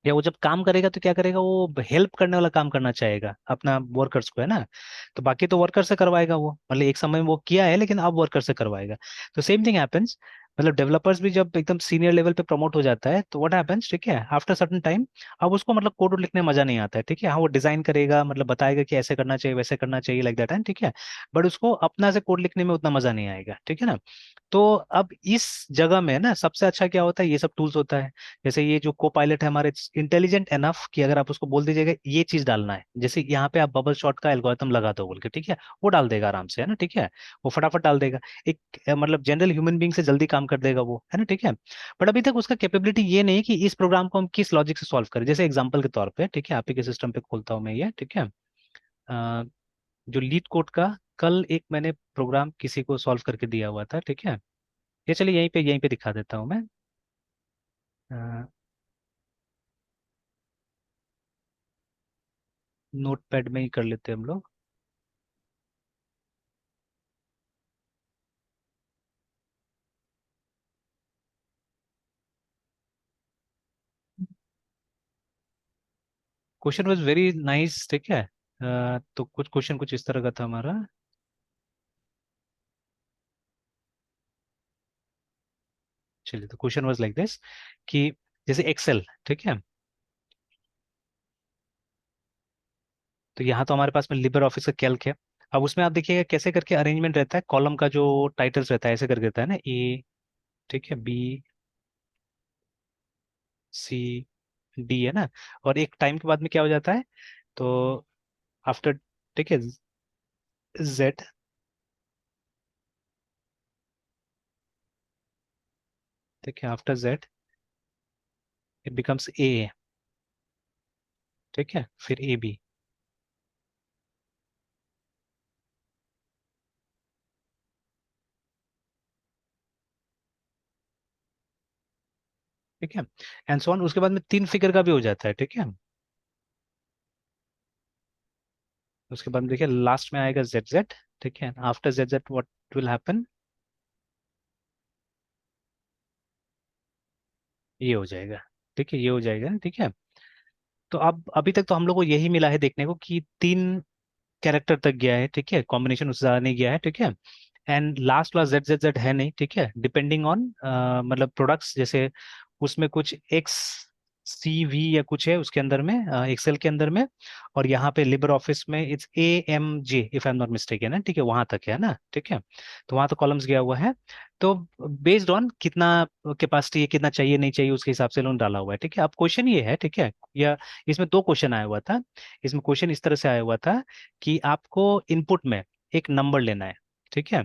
या वो जब काम करेगा तो क्या करेगा, वो हेल्प करने वाला काम करना चाहेगा अपना वर्कर्स को, है ना। तो बाकी तो वर्कर से करवाएगा वो, मतलब एक समय में वो किया है लेकिन अब वर्कर से करवाएगा। तो सेम थिंग हैपेंस, मतलब डेवलपर्स भी जब एकदम सीनियर लेवल पे प्रमोट हो जाता है तो व्हाट हैपेंस, ठीक है, आफ्टर सर्टेन टाइम अब उसको मतलब कोड लिखने में मजा नहीं आता है, ठीक है। हाँ वो डिजाइन करेगा, मतलब बताएगा कि ऐसे करना चाहिए वैसे करना चाहिए, लाइक दैट है, ठीक है। बट उसको अपना से कोड लिखने में उतना मजा नहीं आएगा, ठीक है ना। तो अब इस जगह में ना सबसे अच्छा क्या होता है, ये सब टूल्स होता है। जैसे ये जो को पायलट है हमारे, इंटेलिजेंट एनफ कि अगर आप उसको बोल दीजिएगा ये चीज डालना है, जैसे यहाँ पे आप बबल शॉट का एल्गोरिथम लगा दो बोल के, ठीक है, वो डाल देगा आराम से, है ना, ठीक है। वो फटाफट डाल देगा, एक मतलब जनरल ह्यूमन बीइंग से जल्दी काम कर देगा वो, है ना, ठीक है। बट अभी तक उसका कैपेबिलिटी ये नहीं कि इस प्रोग्राम को हम किस लॉजिक से सॉल्व करें। जैसे एग्जाम्पल के तौर पे, ठीक है, आप ही के सिस्टम पे खोलता हूँ मैं ये, ठीक है। अ, जो लीड कोड का कल एक मैंने प्रोग्राम किसी को सॉल्व करके दिया हुआ था, ठीक है। ये चलिए यहीं पे दिखा देता हूँ मैं। नोट पैड में ही कर लेते हैं हम लोग। क्वेश्चन वाज वेरी नाइस, ठीक है। तो कुछ क्वेश्चन कुछ इस तरह का था हमारा। चलिए, तो क्वेश्चन वाज लाइक दिस कि जैसे एक्सेल, ठीक है। तो यहाँ तो हमारे पास में लिबर ऑफिस का कैल्क है। अब उसमें आप देखिएगा कैसे करके अरेंजमेंट रहता है, कॉलम का जो टाइटल्स रहता है ऐसे करके रहता है ना, ए, ठीक है, बी, सी, डी, है ना। और एक टाइम के बाद में क्या हो जाता है, तो आफ्टर, ठीक है, जेड, ठीक है, after Z it becomes a, ठीक है, फिर ए बी, ठीक है, एंड सो ऑन। उसके बाद में तीन फिगर का भी हो जाता है, ठीक है। उसके बाद में देखिए लास्ट में आएगा जेड जेड, ठीक है, after Z Z what will happen, ये हो जाएगा, ठीक है, ये हो जाएगा, ठीक है। तो अब अभी तक तो हम लोग को यही मिला है देखने को कि तीन कैरेक्टर तक गया है, ठीक है, कॉम्बिनेशन उससे ज्यादा नहीं गया है, ठीक है। एंड लास्ट वाला जेड जेड जेड है नहीं, ठीक है, डिपेंडिंग ऑन मतलब प्रोडक्ट्स, जैसे उसमें कुछ एक्स CV या कुछ है उसके अंदर में, एक्सेल के अंदर में। और यहाँ पे लिबर ऑफिस में it's AMJ, if I am not mistake, है ना, ठीक है, वहां तक है ना, ठीक है। तो वहां तो कॉलम्स गया हुआ है। तो बेस्ड ऑन कितना कैपेसिटी है, कितना चाहिए नहीं चाहिए, उसके हिसाब से लोन डाला हुआ है, ठीक है। अब क्वेश्चन ये है, ठीक है, या इसमें दो क्वेश्चन आया हुआ था। इसमें क्वेश्चन इस तरह से आया हुआ था कि आपको इनपुट में एक नंबर लेना है, ठीक है।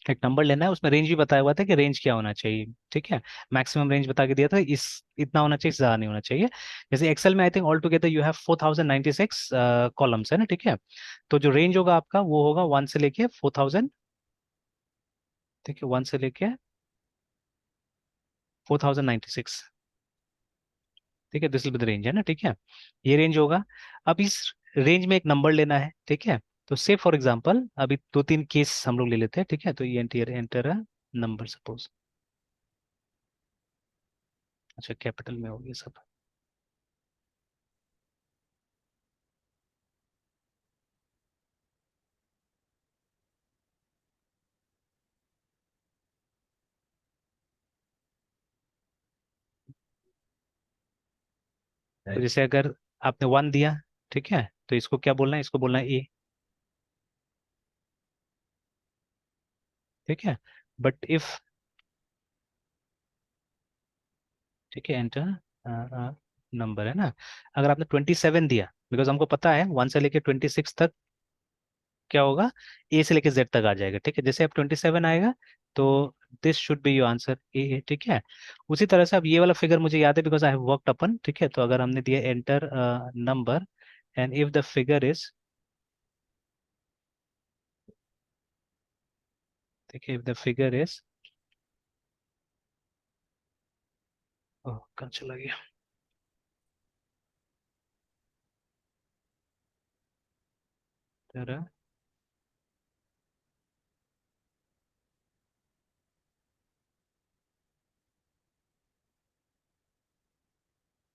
एक नंबर लेना है, उसमें रेंज भी बताया हुआ था कि रेंज क्या होना चाहिए, ठीक है। मैक्सिमम रेंज बता के दिया था, इस इतना होना चाहिए, इससे ज्यादा नहीं होना चाहिए। जैसे एक्सेल में I think all together you have 4096 columns, है ना, ठीक है। तो जो रेंज होगा आपका वो होगा 1 से लेके 4000, ठीक है, 1 से लेके 4096, ठीक है, this will be the range, है ना, ठीक है। ये रेंज होगा। अब इस रेंज में एक नंबर लेना है, ठीक है। तो से फॉर एग्जांपल अभी दो तीन केस हम लोग ले लेते हैं, ठीक है। तो ये enter enter a number suppose, अच्छा कैपिटल में हो गया सब। तो जैसे अगर आपने 1 दिया, ठीक है, तो इसको क्या बोलना है, इसको बोलना है A, ठीक है। बट इफ, ठीक है, एंटर नंबर, है ना। अगर आपने 27 दिया, बिकॉज हमको पता है 1 से लेके 26 तक क्या होगा, A से लेके Z तक आ जाएगा, ठीक है। जैसे अब 27 आएगा तो this should be your answer A, ठीक है। उसी तरह से अब ये वाला फिगर मुझे याद है बिकॉज आई हैव वर्कड अपन, ठीक है। तो अगर हमने दिया enter number and if the figure is, ठीक है, इफ द फिगर इज, कहाँ चला गया,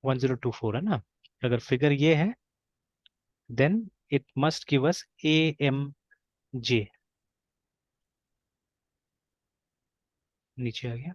1024, है ना। अगर फिगर ये है then it must give us AMJ, नीचे आ गया।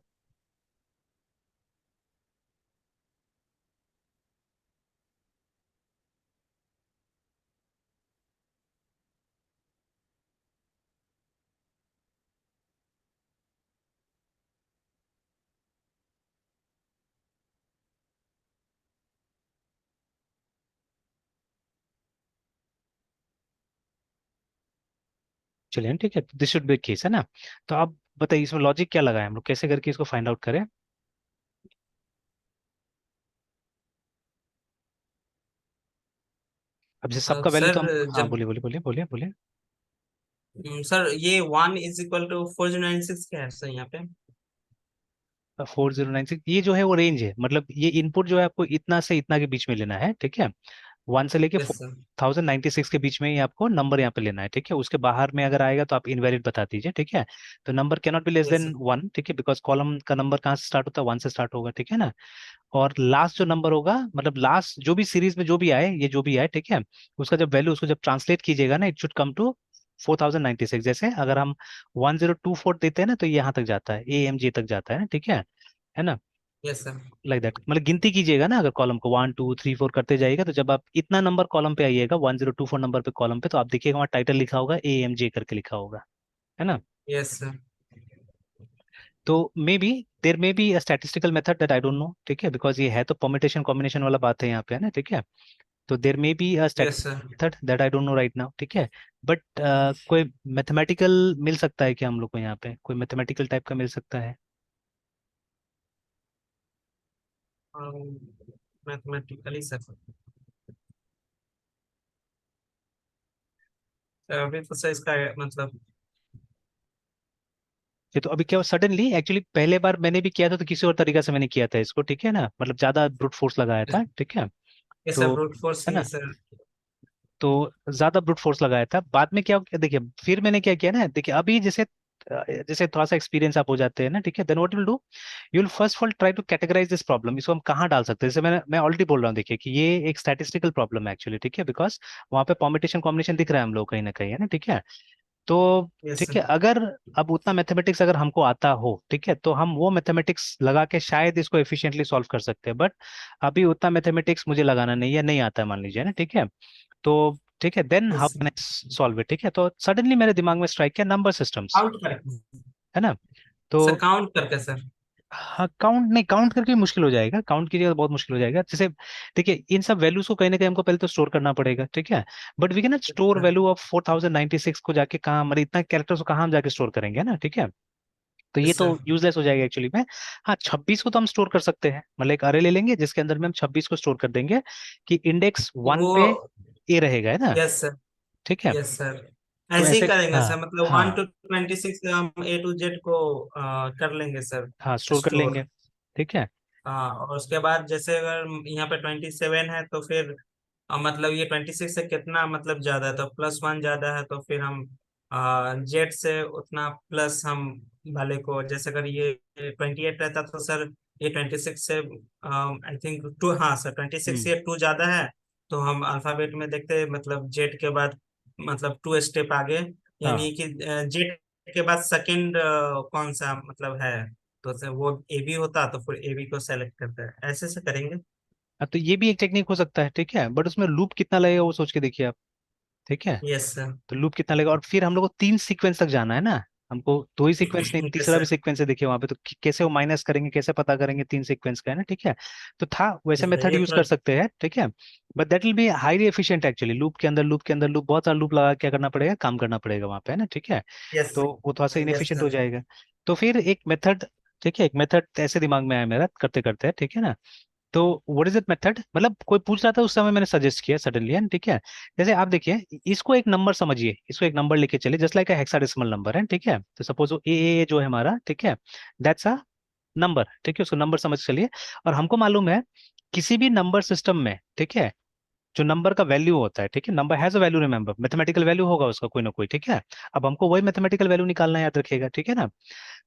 चलिए ठीक है, दिस शुड बी केस, है ना। तो अब बताइए इसमें लॉजिक क्या लगा है, हम लोग कैसे करके इसको फाइंड आउट करें। अब जैसे सबका वैल्यू सर तो हम, हाँ जब बोलिए बोलिए बोलिए बोलिए बोलिए। सर ये 1 = 4096 क्या है सर यहाँ पे? 4096 ये जो है वो रेंज है, मतलब ये इनपुट जो है आपको इतना से इतना के बीच में लेना है, ठीक है। 1 से लेके 4096 के बीच में ही आपको नंबर यहाँ पे लेना है, ठीक है। उसके बाहर में अगर आएगा तो आप इनवैलिड बता दीजिए, ठीक है। तो number cannot be less yes than sir. 1, ठीक है, बिकॉज कॉलम का नंबर कहाँ से स्टार्ट होता है, 1 से स्टार्ट होगा, ठीक है ना। और लास्ट जो नंबर होगा, मतलब लास्ट जो भी सीरीज में जो भी आए, ये जो भी आए, ठीक है, उसका जब वैल्यू, उसको जब ट्रांसलेट कीजिएगा ना, इट शुड कम टू 4096। जैसे अगर हम 1024 देते हैं ना, तो ये यहाँ तक जाता है, AMG तक जाता है ना, ठीक है ना। Yes sir. लाइक दैट, मतलब गिनती कीजिएगा ना, अगर कॉलम को 1 2 3 4 करते जाइएगा, तो जब आप इतना नंबर कॉलम पे आइएगा, 1024 नंबर पे कॉलम पे, तो आप देखिएगा वहाँ टाइटल लिखा होगा, AMJ करके लिखा होगा, है ना। Yes sir. तो maybe there maybe a statistical method that I don't know, ठीक है, बिकॉज ये है तो परमिटेशन कॉम्बिनेशन वाला बात है यहाँ पे, है ना, ठीक है। तो there maybe a yes sir. Statistical method that I don't know right now, ठीक है। बट कोई मैथमेटिकल मिल सकता है क्या हम लोग को, यहाँ पे कोई मैथमेटिकल टाइप का मिल सकता है। Mathematically sir. अभी तो सर इसका मतलब ये तो अभी क्या सडनली, एक्चुअली पहले बार मैंने भी किया था तो किसी और तरीका से मैंने किया था इसको, ठीक है ना, मतलब ज्यादा ब्रूट फोर्स लगाया था, ठीक है। ये तो सर ब्रूट फोर्स है ही है ना, सर। तो ज्यादा ब्रूट फोर्स लगाया था, बाद में क्या देखिए, फिर मैंने क्या किया ना, देखिए अभी जैसे जैसे थोड़ा सा एक्सपीरियंस आप हो जाते हैं ना, ठीक है, then what will do, you will first of all try to categorise this problem, इसको हम कहाँ डाल सकते हैं। जैसे मैं ऑलरेडी बोल रहा हूँ, देखिए कि ये एक स्टैटिस्टिकल प्रॉब्लम है एक्चुअली, ठीक है, बिकॉज वहाँ पे परम्यूटेशन कॉम्बिनेशन दिख रहा है हम लोग कहीं ना कहीं, है ना, ठीक है। तो यस ठीक है, सर। अगर अब उतना मैथमेटिक्स अगर हमको आता हो, ठीक है, तो हम वो मैथमेटिक्स लगा के शायद इसको एफिशिएंटली सॉल्व कर सकते हैं, बट अभी उतना मैथमेटिक्स मुझे लगाना नहीं है, नहीं आता है मान लीजिए ना, ठीक है। तो ठीक है, then how yes can I solve it, ठीक है। तो सडनली मेरे दिमाग में स्ट्राइक किया नंबर सिस्टम्स, काउंट करके है ना। तो सर, काउंट करके सर। हाँ, काउंट नहीं, काउंट करके भी मुश्किल हो जाएगा, काउंट कीजिएगा तो बहुत मुश्किल हो जाएगा। जैसे देखिए, इन सब वैल्यूज को कहीं ना कहीं हमको पहले तो स्टोर करना पड़ेगा, ठीक है। But we can not store sir value of 4096 को जाके कहाँ, मतलब इतना कैरेक्टर्स को कहाँ हम जाके स्टोर करेंगे ना, ठीक है। तो ये यस तो सर। यूजलेस हो जाएगा एक्चुअली में। हाँ, 26 को तो हम स्टोर कर सकते हैं, मतलब एक अरे ले लेंगे जिसके अंदर में हम 26 को स्टोर कर देंगे कि इंडेक्स वन वो पे ए रहेगा, है ना, यस सर। ठीक है। Yes sir. तो ऐसे ही ऐसे करेंगे हाँ, सर, मतलब वन हाँ, टू 26 हम A to Z को कर लेंगे सर हाँ स्टोर कर स्टोर। लेंगे, ठीक है। हाँ, और उसके बाद जैसे अगर यहाँ पे 27 है तो फिर मतलब ये 26 से कितना मतलब ज्यादा है, तो +1 ज्यादा है, तो फिर हम जेड से उतना प्लस हम वाले को, जैसे अगर ये 28 रहता तो सर ये 26 से आई थिंक 2, हाँ सर 26 हम्म, ये 2 ज्यादा है, तो हम अल्फाबेट में देखते हैं मतलब जेड के बाद मतलब 2 स्टेप आगे, हाँ। यानी कि जेड के बाद सेकंड कौन सा मतलब है, तो सर वो ए बी होता तो फिर ए बी को सेलेक्ट करता है, ऐसे से करेंगे। हाँ, तो ये भी एक टेक्निक हो सकता है, ठीक है, बट उसमें लूप कितना लगेगा वो सोच के देखिए आप, ठीक है। Yes sir. तो लूप कितना लगेगा, और फिर हम लोग को 3 सीक्वेंस तक जाना है ना, हमको 2 ही सीक्वेंस नहीं, यस तीसरा भी सर। सीक्वेंस है देखिए वहां पे, तो कैसे वो माइनस करेंगे, कैसे पता करेंगे 3 सीक्वेंस का, है ना, ठीक है। तो था वैसे यस सर, मेथड ये यूज कर थोड़ा। सकते हैं, ठीक है। But that will be highly efficient actually, loop के अंदर लूप के अंदर लूप, बहुत सारा लूप लगा के क्या करना पड़ेगा, काम करना पड़ेगा वहां पे, है ना, ठीक है। यस। तो वो थोड़ा सा यस इनएफिशिएंट हो सर। जाएगा। तो फिर एक मेथड, ठीक है, एक मेथड ऐसे दिमाग में आया मेरा करते करते, ठीक है ना। तो व्हाट इज इट मेथड, मतलब कोई पूछ रहा था उस समय मैंने सजेस्ट किया सडनली, है, ठीक है। जैसे आप देखिए, इसको एक नंबर समझिए, इसको एक नंबर लेके चलिए, जस्ट लाइक अ हेक्साडेसिमल नंबर, है, ठीक है। तो सपोज वो ए जो है हमारा, ठीक है, दैट्स अ नंबर, ठीक है, उसको नंबर समझ के चलिए। और हमको मालूम है किसी भी नंबर सिस्टम में, ठीक है, जो नंबर का वैल्यू होता है, ठीक है, number has a value, remember, mathematical value होगा उसका कोई ना कोई, ठीक है। अब हमको वही मैथमेटिकल वैल्यू निकालना है, याद रखिएगा, ठीक है ना।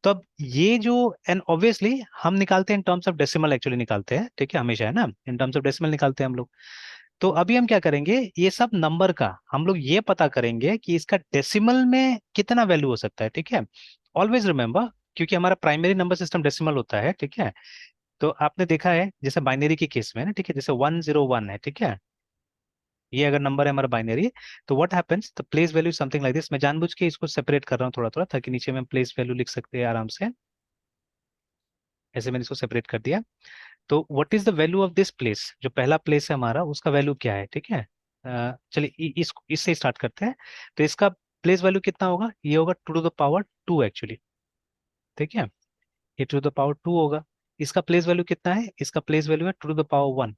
तो अब ये जो, एंड ऑब्वियसली हम निकालते हैं in terms of decimal, actually निकालते हैं, ठीक है, हमेशा, है ना, इन टर्म्स ऑफ डेसिमल निकालते हैं हम लोग। तो अभी हम क्या करेंगे, ये सब नंबर का हम लोग ये पता करेंगे कि इसका डेसिमल में कितना वैल्यू हो सकता है, ठीक है। ऑलवेज रिमेंबर, क्योंकि हमारा प्राइमरी नंबर सिस्टम डेसिमल होता है, ठीक है। तो आपने देखा है जैसे बाइनरी के केस में ना, ठीक है, जैसे 101 है, ठीक है, ये अगर नंबर है हमारा बाइनरी, तो what happens, the place value something like this. मैं जानबूझ के इसको सेपरेट कर रहा हूँ थोड़ा थोड़ा, ताकि नीचे में प्लेस वैल्यू लिख सकते हैं आराम से, ऐसे मैंने इसको सेपरेट कर दिया। तो what is the value of this place, जो पहला प्लेस है हमारा उसका वैल्यू क्या है, ठीक है। चलिए इससे स्टार्ट करते हैं। तो इसका प्लेस वैल्यू कितना होगा, ये होगा 2 to the power 2 एक्चुअली, ठीक है, ये 2 to the power 2 होगा। इसका प्लेस वैल्यू कितना है, इसका प्लेस वैल्यू है 2 to the power 1,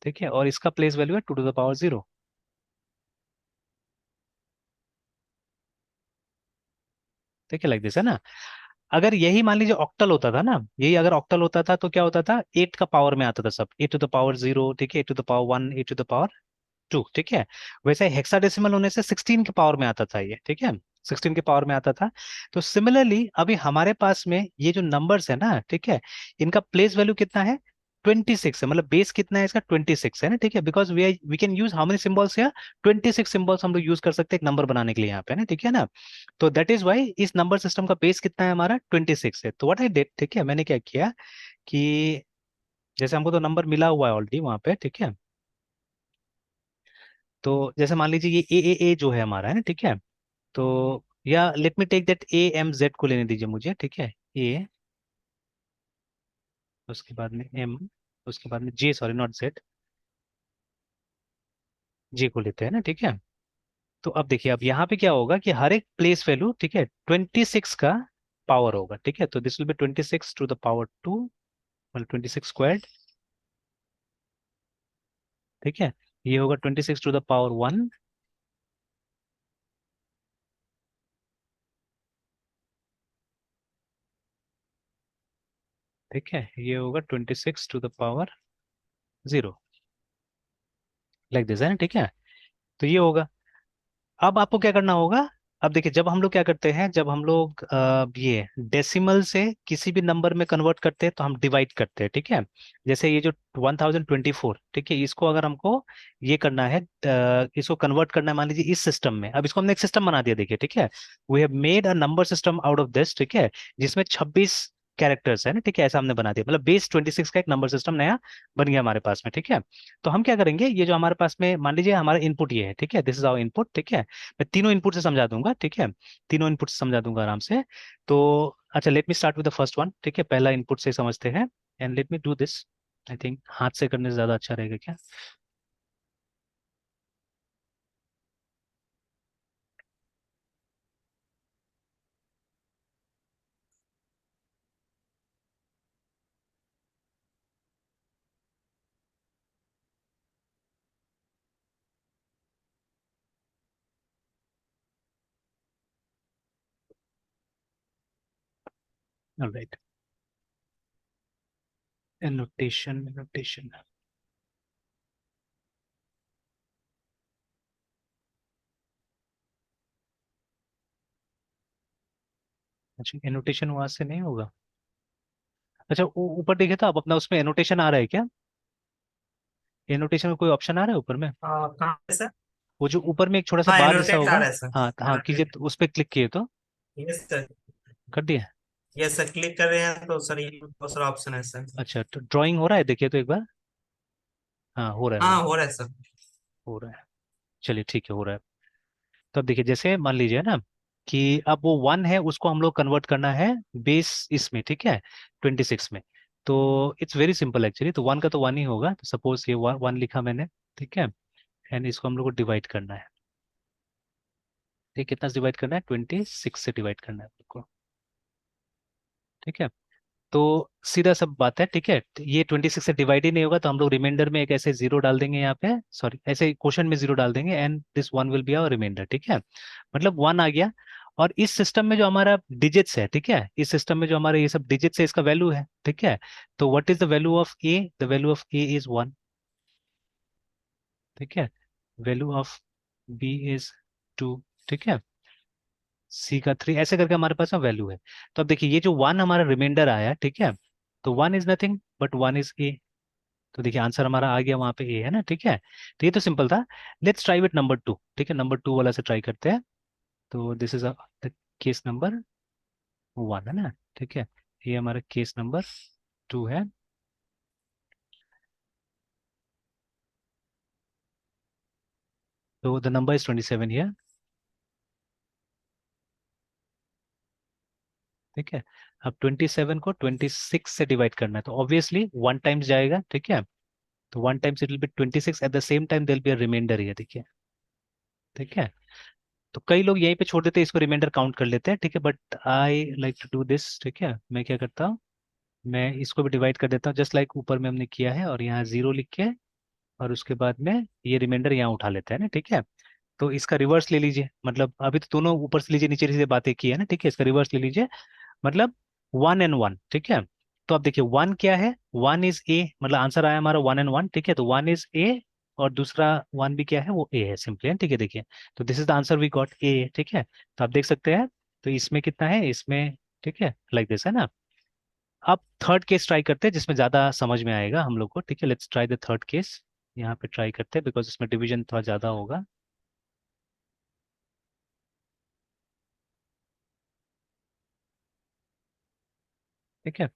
ठीक है, और इसका प्लेस वैल्यू है 2 to the power 0, ठीक है, लाइक दिस, है ना। अगर यही मान लीजिए ऑक्टल होता था ना, यही अगर ऑक्टल होता था तो क्या होता था, 8 का पावर में आता था सब, A to the power 0, ठीक है, A to the power 1, A to the power 2, ठीक है। वैसे हेक्साडेसिमल होने से 16 के पावर में आता था ये, ठीक है, 16 के पावर में आता था। तो सिमिलरली अभी हमारे पास में ये जो नंबर्स है ना, ठीक है, इनका प्लेस वैल्यू कितना है, 26 है, मतलब बेस कितना है इसका, 26 है ना, ठीक है, because we can use how many symbols, या 26 सिंबल्स हम लोग यूज कर सकते हैं एक नंबर बनाने के लिए यहाँ पे ना, ठीक है ना। तो दैट इज वाई इस नंबर सिस्टम का बेस कितना है हमारा, 26 है। तो व्हाट आई डिड, ठीक है, मैंने क्या किया कि जैसे हमको तो नंबर मिला हुआ है ऑलरेडी वहां पे, ठीक है। तो जैसे मान लीजिए ये ए जो है हमारा, है ना, ठीक है। तो या let me take that A M Z को लेने दीजिए मुझे, ठीक है, ए, उसके बाद में एम, उसके बाद में जे, सॉरी नॉट जेड, जे को लेते हैं ना, ठीक है। तो अब देखिए, अब यहाँ पे क्या होगा कि हर एक प्लेस वैल्यू, ठीक है, 26 का पावर होगा, ठीक है। तो this will be 26 to the power 2, मतलब 26 स्क्वायर्ड, ठीक है। ये होगा 26 to the power 1, ठीक है, ये होगा 26 to the power 0, like this, है ना, ठीक है। तो ये होगा। अब आपको क्या करना होगा, अब देखिए, जब हम लोग क्या करते हैं, जब हम लोग ये डेसिमल से किसी भी नंबर में कन्वर्ट करते हैं तो हम डिवाइड करते हैं, ठीक है। जैसे ये जो 1024, ठीक है, इसको अगर हमको ये करना है, इसको कन्वर्ट करना है मान लीजिए इस सिस्टम में। अब इसको हमने एक सिस्टम बना दिया, देखिए, ठीक है। We have made a number system out of this, ठीक है, जिसमें 26 कैरेक्टर्स है ना, ठीक है, ऐसा हमने बना दिया, मतलब बेस 26 का एक नंबर सिस्टम नया बन गया हमारे पास में, ठीक है। तो हम क्या करेंगे, ये जो हमारे पास में मान लीजिए हमारा इनपुट ये है, ठीक है, दिस इज आवर इनपुट, ठीक है। मैं तीनों इनपुट से समझा दूंगा, ठीक है, तीनों इनपुट से समझा दूंगा आराम से। तो अच्छा, let me start with the first one, ठीक है, पहला इनपुट से समझते हैं। And let me do this. I think हाथ से करने से ज्यादा अच्छा रहेगा क्या? Alright, annotation annotation. अच्छा, एनोटेशन वहां से नहीं होगा। अच्छा, ऊपर देखे तो आप अपना उसमें एनोटेशन आ रहा है क्या? एनोटेशन में कोई ऑप्शन आ रहा है ऊपर में? कहाँ पे सर? वो जो ऊपर में एक छोटा सा हाँ, बार जैसा एनोटेट आ होगा। रहा है सर। हाँ हाँ, कीजिए, एनोटेट। तो उस पर क्लिक किए तो यस सर। कर दिया। यस सर, क्लिक कर रहे हैं तो सर ये दूसरा ऑप्शन है सर। अच्छा, तो ड्राइंग हो रहा है, देखिए तो एक बार। हाँ, हो रहा है, हो हाँ, रहा है, हो रहा है सर। हो रहा है। चलिए ठीक है, हो रहा है। तो अब देखिए, जैसे मान लीजिए ना कि अब वो वन है, उसको हम लोग कन्वर्ट करना है बेस इसमें, ठीक है, 26 में। तो इट्स वेरी सिंपल एक्चुअली। तो वन का तो वन ही होगा, तो सपोज ये वन लिखा मैंने, ठीक है। एंड इसको हम लोग को डिवाइड करना है। ठीक, कितना डिवाइड करना है? 26 से डिवाइड करना है आपको, ठीक है। तो सीधा सब बात है, ठीक है। तो ये 26 से डिवाइड ही नहीं होगा, तो हम लोग रिमाइंडर में एक ऐसे जीरो डाल देंगे यहाँ पे, सॉरी, ऐसे क्वेश्चन में जीरो डाल देंगे, and this one will be our reminder, ठीक है। मतलब वन आ गया। और इस सिस्टम में जो हमारा डिजिट्स है, ठीक है, इस सिस्टम में जो हमारे ये सब डिजिट्स है, इसका वैल्यू है, ठीक है। तो what is the value of A? The value of A is one, ठीक है। Value of B is two, ठीक है। सी का थ्री, ऐसे करके हमारे पास में वैल्यू है। तो अब देखिए, ये जो वन हमारा रिमाइंडर आया, ठीक है, तो one is nothing but one is a. तो देखिए आंसर हमारा आ गया, वहां पे ए है ना, ठीक है। तो ये तो सिंपल था। Let's try with number two, ठीक है, नंबर टू वाला से ट्राई करते हैं। तो this is case number one है ना, ठीक है। ये हमारा केस नंबर टू है। तो द नंबर इज 27 हियर, ठीक है। अब 27 को 26 से डिवाइड करना है, तो ऑब्वियसली वन टाइम्स जाएगा, ठीक है। तो one times it will be 26, at the same time there be a reminder here, देखिए, ठीक है। तो कई लोग यहीं पे छोड़ देते हैं, इसको रिमाइंडर काउंट कर लेते हैं, ठीक है, but I like to do this, ठीक है। मैं क्या करता हूँ, मैं इसको भी डिवाइड कर देता हूँ, जस्ट लाइक ऊपर में हमने किया है, और यहाँ जीरो लिख के, और उसके बाद में ये रिमाइंडर यहाँ उठा लेते हैं ना, ठीक है। तो इसका रिवर्स ले लीजिए, मतलब अभी तो दोनों ऊपर से लीजिए, नीचे से बातें की है ना, ठीक है, इसका रिवर्स ले लीजिए, मतलब वन एंड वन, ठीक है। तो अब देखिए, वन क्या है? वन इज ए, मतलब आंसर आया हमारा वन एंड वन, ठीक है। तो वन इज ए, और दूसरा वन भी क्या है? वो ए है, सिंपली है, ठीक है, देखिए। तो this is the answer we got, A, ठीक है। तो आप देख सकते हैं, तो इसमें कितना है इसमें, ठीक है, लाइक दिस है ना। अब थर्ड केस ट्राई करते हैं, जिसमें ज्यादा समझ में आएगा हम लोग को, ठीक है। Let's try the third case. यहाँ पे ट्राई करते हैं, बिकॉज इसमें डिवीजन थोड़ा ज्यादा होगा, ठीक है।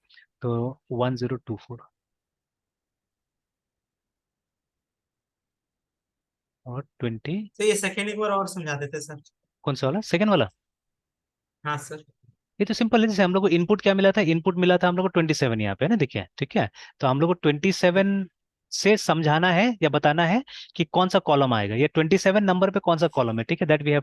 तो 1024 और 20, तो ये सेकेंड एक बार और समझा देते सर। कौन सा वाला? सेकंड वाला? हाँ सर। ये तो सिंपल है, जैसे हम लोग को इनपुट क्या मिला था, इनपुट मिला था हम लोग को 27 यहाँ पे है ना, देखिए, ठीक है। तो हम लोग को 27 से समझाना है या बताना है कि कौन सा कॉलम आएगा, या 27 नंबर पे कौन सा कॉलम है, ठीक है, दैट वी हैव